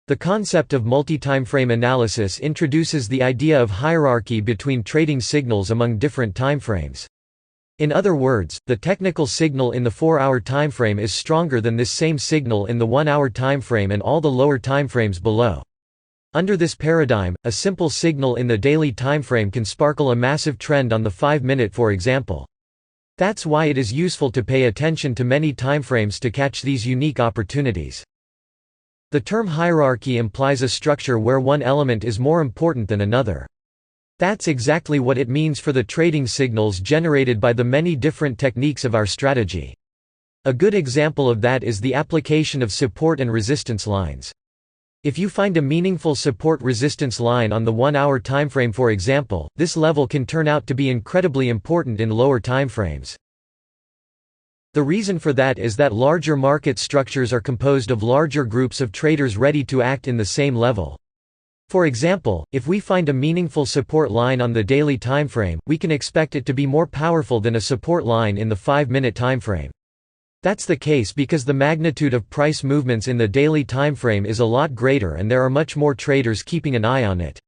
The concept of multi-timeframe analysis introduces the idea of hierarchy between trading signals among different timeframes. In other words, the technical signal in the 4-hour timeframe is stronger than this same signal in the 1-hour timeframe and all the lower timeframes below. Under this paradigm, a simple signal in the daily timeframe can sparkle a massive trend on the 5-minute, for example. That's why it is useful to pay attention to many timeframes to catch these unique opportunities. The term hierarchy implies a structure where one element is more important than another. That's exactly what it means for the trading signals generated by the many different techniques of our strategy. A good example of that is the application of support and resistance lines. If you find a meaningful support-resistance line on the 1-hour timeframe, for example, this level can turn out to be incredibly important in lower timeframes. The reason for that is that larger market structures are composed of larger groups of traders ready to act in the same level. For example, if we find a meaningful support line on the daily timeframe, we can expect it to be more powerful than a support line in the 5-minute timeframe. That's the case because the magnitude of price movements in the daily timeframe is a lot greater and there are much more traders keeping an eye on it.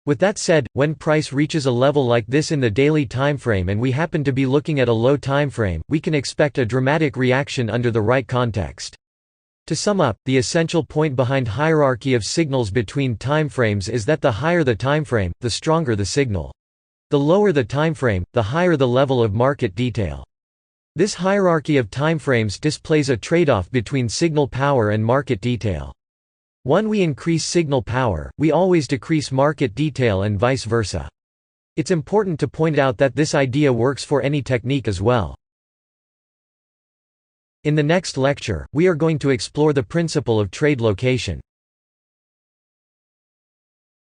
With that said, when price reaches a level like this in the daily timeframe and we happen to be looking at a low timeframe, we can expect a dramatic reaction under the right context. To sum up, the essential point behind hierarchy of signals between timeframes is that the higher the timeframe, the stronger the signal. The lower the timeframe, the higher the level of market detail. This hierarchy of timeframes displays a trade-off between signal power and market detail. When we increase signal power, we always decrease market detail and vice versa. It's important to point out that this idea works for any technique as well. In the next lecture, we are going to explore the principle of trade location.